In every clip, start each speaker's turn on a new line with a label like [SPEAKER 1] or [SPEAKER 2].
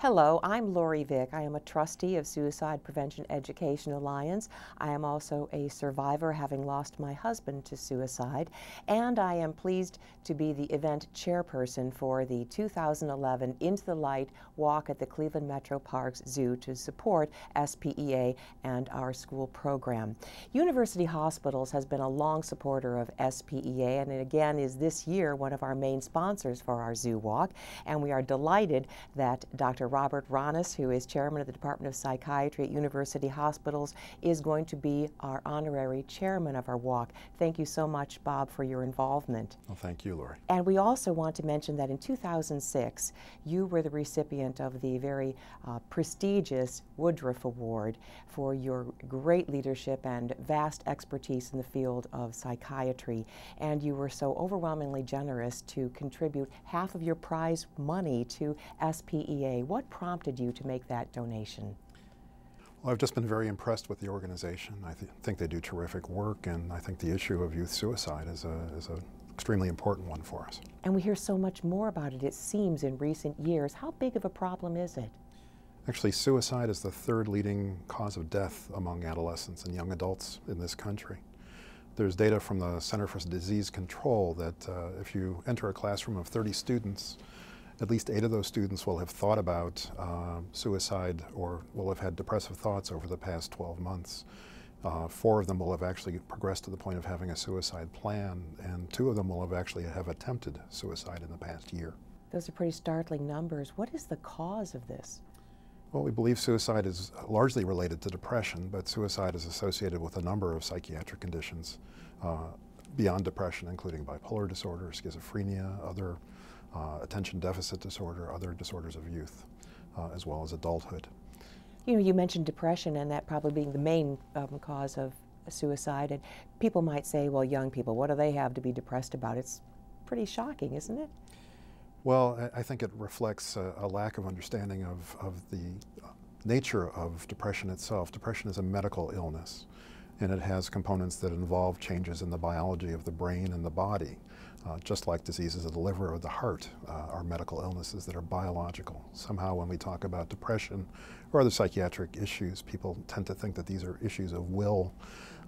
[SPEAKER 1] Hello, I'm Loree Vick. I am a trustee of Suicide Prevention Education Alliance. I am also a survivor, having lost my husband to suicide, and I am pleased to be the event chairperson for the 2011 Into the Light Walk at the Cleveland Metro Parks Zoo to support SPEA and our school program. University Hospitals has been a long supporter of SPEA, and it again is this year one of our main sponsors for our zoo walk, and we are delighted that Dr. Robert Ronis, who is chairman of the Department of Psychiatry at University Hospitals, is going to be our honorary chairman of our walk. Thank you so much, Bob, for your involvement.
[SPEAKER 2] Well, thank you, Loree.
[SPEAKER 1] And we also want to mention that in 2006, you were the recipient of the very prestigious Woodruff Award for your great leadership and vast expertise in the field of psychiatry. And you were so overwhelmingly generous to contribute half of your prize money to SPEA. What prompted you to make that donation?
[SPEAKER 2] Well, I've just been very impressed with the organization. I think they do terrific work, and I think the issue of youth suicide is an extremely important one for us.
[SPEAKER 1] And we hear so much more about it, it seems, in recent years. How big of a problem is it?
[SPEAKER 2] Actually, suicide is the third leading cause of death among adolescents and young adults in this country. There's data from the Center for Disease Control that if you enter a classroom of 30 students, at least 8 of those students will have thought about suicide or will have had depressive thoughts over the past 12 months. 4 of them will have actually progressed to the point of having a suicide plan, and 2 of them will have actually have attempted suicide in the past year.
[SPEAKER 1] Those are pretty startling numbers. What is the cause of this?
[SPEAKER 2] Well, we believe suicide is largely related to depression, but suicide is associated with a number of psychiatric conditions beyond depression, including bipolar disorder, schizophrenia, other attention deficit disorder, other disorders of youth, as well as adulthood.
[SPEAKER 1] You know, you mentioned depression and that probably being the main cause of suicide. And people might say, well, young people, what do they have to be depressed about? It's pretty shocking, isn't it?
[SPEAKER 2] Well, I think it reflects a lack of understanding of the nature of depression itself. Depression is a medical illness, and it has components that involve changes in the biology of the brain and the body. Just like diseases of the liver or the heart are medical illnesses that are biological. Somehow when we talk about depression or other psychiatric issues, people tend to think that these are issues of will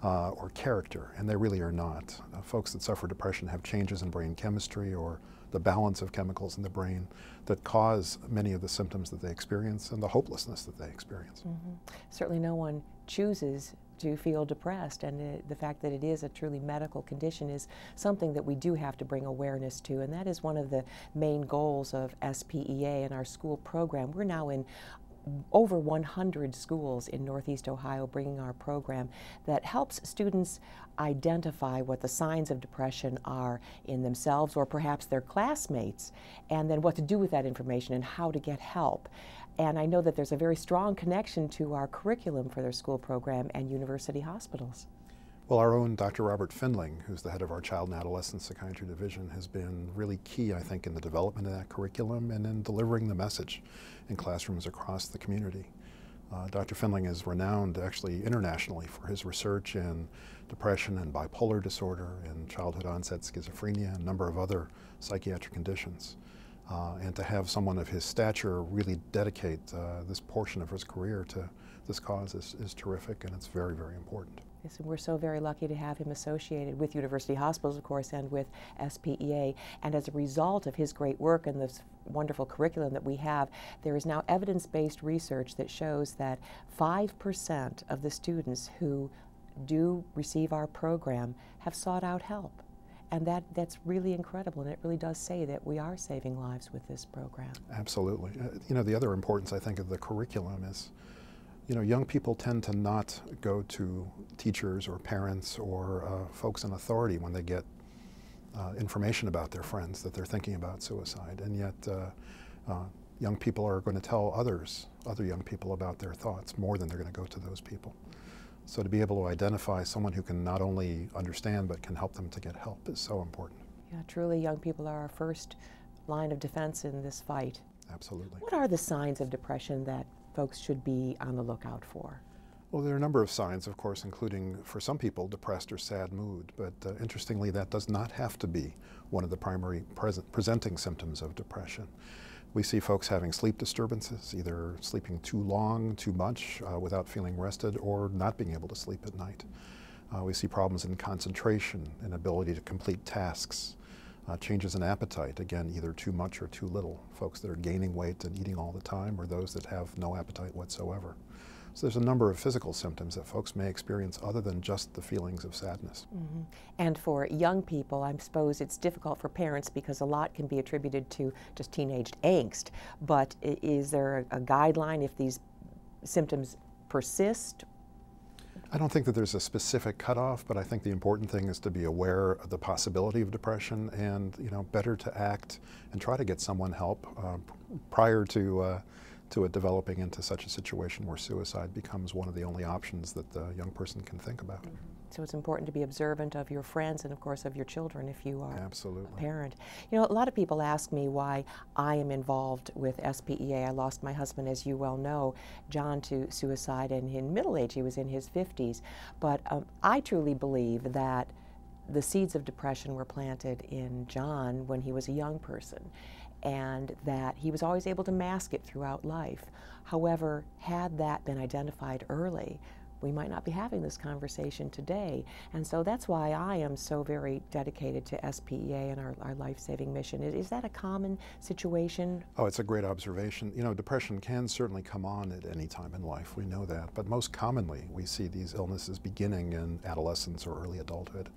[SPEAKER 2] or character, and they really are not. Folks that suffer depression have changes in brain chemistry or the balance of chemicals in the brain that cause many of the symptoms that they experience and the hopelessness that they experience.
[SPEAKER 1] Certainly no one chooses to feel depressed, and the fact that it is a truly medical condition is something that we do have to bring awareness to, and that is one of the main goals of SPEA and our school program. We're now in over 100 schools in Northeast Ohio bringing our program that helps students identify what the signs of depression are in themselves or perhaps their classmates, and then what to do with that information and how to get help. And I know that there's a very strong connection to our curriculum for their school program and university hospitals.
[SPEAKER 2] Well, our own Dr. Robert Findling, who's the head of our Child and Adolescent Psychiatry Division, has been really key, I think, in the development of that curriculum and in delivering the message in classrooms across the community. Dr. Findling is renowned actually internationally for his research in depression and bipolar disorder and childhood onset schizophrenia and a number of other psychiatric conditions. And to have someone of his stature really dedicate this portion of his career to this cause is terrific, and it's very, very important.
[SPEAKER 1] Yes, and we're so very lucky to have him associated with University Hospitals, of course, and with SPEA. And as a result of his great work and this wonderful curriculum that we have, there is now evidence-based research that shows that 5% of the students who do receive our program have sought out help. And that's really incredible, and it really does say that we are saving lives with this program.
[SPEAKER 2] Absolutely. You know, the other importance, I think, of the curriculum is, you know, young people tend to not go to teachers or parents or folks in authority when they get information about their friends that they're thinking about suicide, and yet young people are going to tell other young people about their thoughts more than they're going to go to those people. So to be able to identify someone who can not only understand but can help them to get help is so important.
[SPEAKER 1] Yeah, truly young people are our first line of defense in this fight.
[SPEAKER 2] Absolutely.
[SPEAKER 1] What are the signs of depression that folks should be on the lookout for?
[SPEAKER 2] Well, there are a number of signs, of course, including, for some people, depressed or sad mood, but interestingly, that does not have to be one of the primary presenting symptoms of depression. We see folks having sleep disturbances, either sleeping too long, too much, without feeling rested, or not being able to sleep at night. We see problems in concentration, in ability to complete tasks, changes in appetite, again, either too much or too little. Folks that are gaining weight and eating all the time, or those that have no appetite whatsoever. So there's a number of physical symptoms that folks may experience other than just the feelings of sadness.
[SPEAKER 1] Mm-hmm. And for young people, I suppose it's difficult for parents because a lot can be attributed to just teenage angst. But is there a guideline if these symptoms persist?
[SPEAKER 2] I don't think that there's a specific cutoff, but I think the important thing is to be aware of the possibility of depression, and better to act and try to get someone help prior to it developing into such a situation where suicide becomes one of the only options that the young person can think about.
[SPEAKER 1] Mm-hmm. So it's important to be observant of your friends and, of course, of your children if you are
[SPEAKER 2] Absolutely.
[SPEAKER 1] a parent. A lot of people ask me why I am involved with SPEA. I lost my husband, as you well know, John, to suicide, and in middle age, he was in his 50s. But I truly believe that the seeds of depression were planted in John when he was a young person, and that he was always able to mask it throughout life. However, had that been identified early, we might not be having this conversation today. And so that's why I am so very dedicated to SPEA and our life-saving mission. Is that a common situation?
[SPEAKER 2] Oh, it's a great observation. Depression can certainly come on at any time in life. We know that. But most commonly, we see these illnesses beginning in adolescence or early adulthood.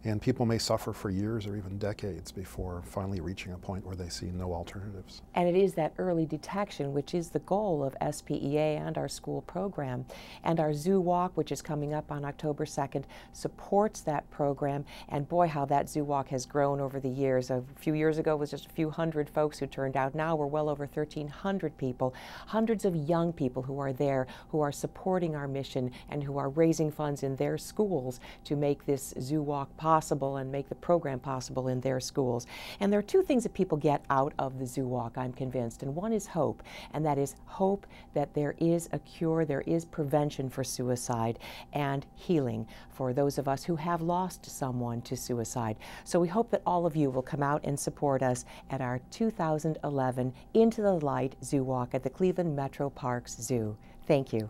[SPEAKER 2] And people may suffer for years or even decades before finally reaching a point where they see no alternatives.
[SPEAKER 1] And it is that early detection which is the goal of SPEA and our school program. And our Zoo Walk, which is coming up on October 2nd, supports that program. And boy, how that Zoo Walk has grown over the years. A few years ago it was just a few hundred folks who turned out. Now we're well over 1,300 people, hundreds of young people who are there, who are supporting our mission and who are raising funds in their schools to make this Zoo Walk possible and make the program possible in their schools. And there are two things that people get out of the Zoo Walk, I'm convinced, and one is hope, and that is hope that there is a cure, there is prevention for suicide, and healing for those of us who have lost someone to suicide. So we hope that all of you will come out and support us at our 2011 Into the Light Zoo Walk at the Cleveland Metro Parks Zoo. Thank you.